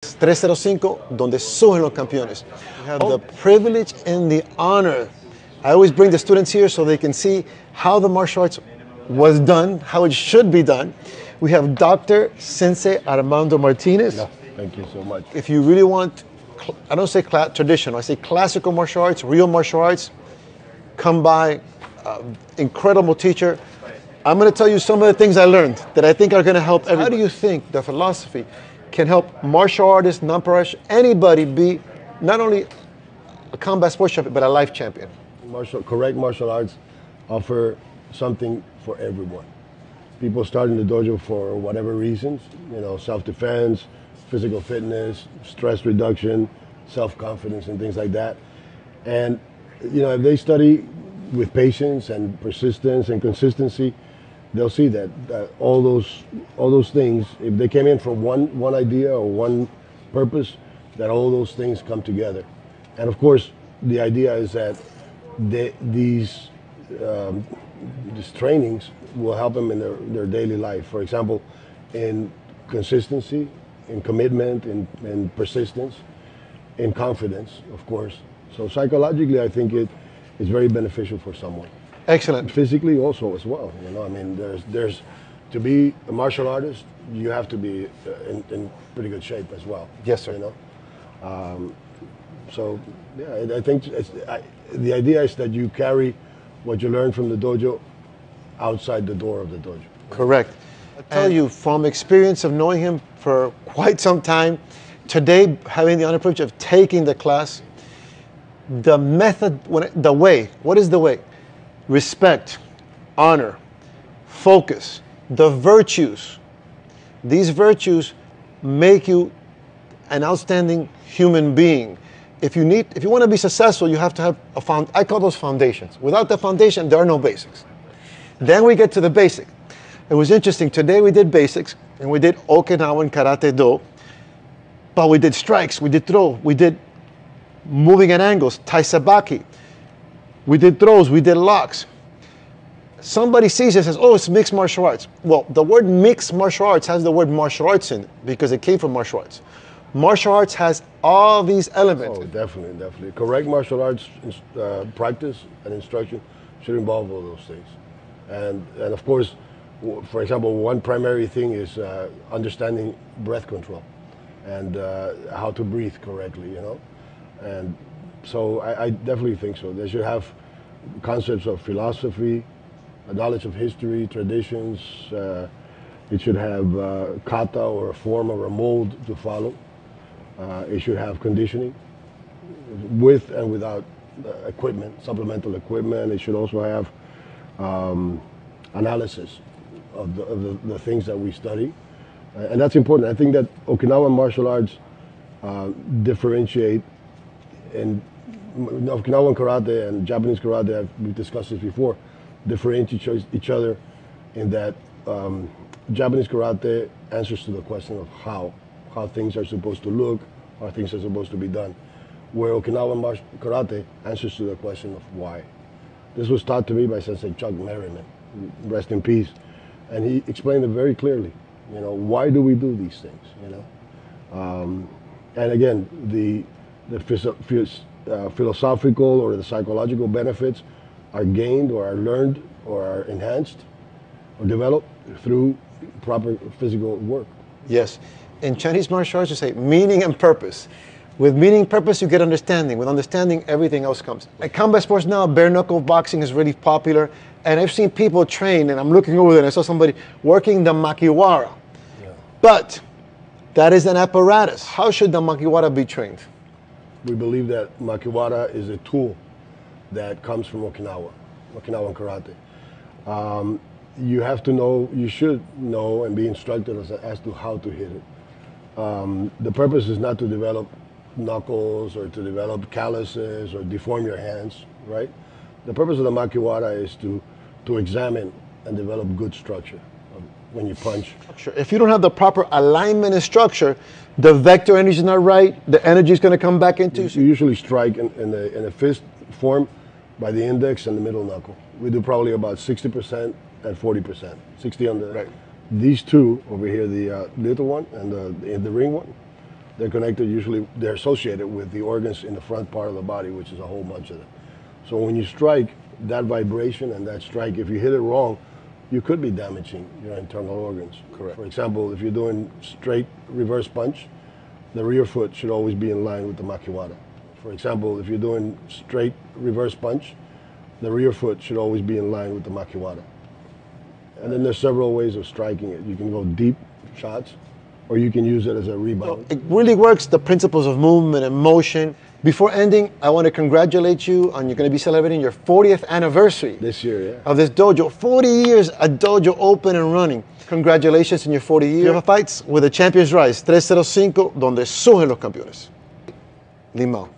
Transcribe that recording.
305, donde surgen los campeones. We have the privilege and the honor. I always bring the students here so they can see how the martial arts was done, how it should be done. We have Dr. Sensei Armando Martinez. No, thank you so much. If you really want, I don't say traditional, I say classical martial arts, real martial arts, come by, incredible teacher. I'm going to tell you some of the things I learned that I think are going to help everybody. How do you think the philosophy can help martial artists, non-professional, anybody be not only a combat sports champion, but a life champion? Correct martial arts offer something for everyone. People start in the dojo for whatever reasons, self-defense, physical fitness, stress reduction, self-confidence, and things like that. And, if they study with patience and persistence and consistency, they'll see that all those things, if they came in from one idea or one purpose, that all those things come together. And of course, the idea is that these trainings will help them in their daily life. For example, in consistency, in commitment, in persistence, in confidence, of course. So psychologically, I think it is very beneficial for someone. Excellent. Physically also as well. There's to be a martial artist, you have to be in pretty good shape as well. Yes, sir. So yeah, I think the idea is that you carry what you learn from the dojo outside the door of the dojo. Correct. I tell you from experience of knowing him for quite some time, today having the honor and privilege of taking the class, the method, the way, what is the way? Respect, honor, focus, the virtues. These virtues make you an outstanding human being. If you want to be successful, you have to have I call those foundations. Without the foundation, there are no basics. Then we get to the basic. It was interesting. Today we did basics, and we did Okinawan Karate Do, but we did strikes, we did throw, we did moving at angles, taisabaki. We did throws, we did locks. Somebody sees it and says, oh, it's mixed martial arts. Well, the word mixed martial arts has the word martial arts in it because it came from martial arts. Martial arts has all these elements. Oh, definitely. Correct martial arts practice and instruction should involve all those things. And of course, for example, one primary thing is understanding breath control and how to breathe correctly, And so I definitely think so. They should have concepts of philosophy, a knowledge of history, traditions. It should have kata or a form or a mold to follow. It should have conditioning with and without equipment, supplemental equipment. It should also have analysis of the things that we study. And that's important. I think that Okinawan martial arts differentiate in Okinawan karate and Japanese karate, we've discussed this before, differentiate each other in that Japanese karate answers to the question of how things are supposed to look, how things are supposed to be done, where Okinawan karate answers to the question of why. This was taught to me by Sensei Chuck Merriman, rest in peace, and he explained it very clearly. Why do we do these things? And again, the philosophical or the psychological benefits are gained or are learned or are enhanced or developed through proper physical work. Yes. In Chinese martial arts, you say meaning and purpose. With meaning and purpose, you get understanding. With understanding, everything else comes. At combat sports now, bare knuckle boxing is really popular. And I've seen people train, and I'm looking over there, and I saw somebody working the makiwara. Yeah. But that is an apparatus. How should the makiwara be trained? We believe that makiwara is a tool that comes from Okinawan karate. You have to know, you should know and be instructed as to how to hit it. The purpose is not to develop knuckles or to develop calluses or deform your hands, right? The purpose of the makiwara is to examine and develop good structure when you punch. If you don't have the proper alignment and structure, the vector energy is not right, the energy is going to come back into you. You usually strike in a fist form by the index and the middle knuckle. We do probably about 60% and 40%. 60 on the... Right. These two over here, the little one and the ring one, They're connected, usually they're associated with the organs in the front part of the body, which is a whole bunch of them. So when you strike, that vibration and that strike, if you hit it wrong, you could be damaging your internal organs. Correct. For example, if you're doing straight reverse punch, the rear foot should always be in line with the makiwara. For example, if you're doing straight reverse punch, the rear foot should always be in line with the makiwara. And then there's several ways of striking it. You can go deep shots, or you can use it as a rebound. It really works, the principles of movement and motion. Before ending, I want to congratulate you on you're going to be celebrating your 40th anniversary. This year, yeah. Of this dojo. 40 years, a dojo open and running. Congratulations on your 40 years. You have fights with the Champions Rise 305, donde surgen los campeones. Limao.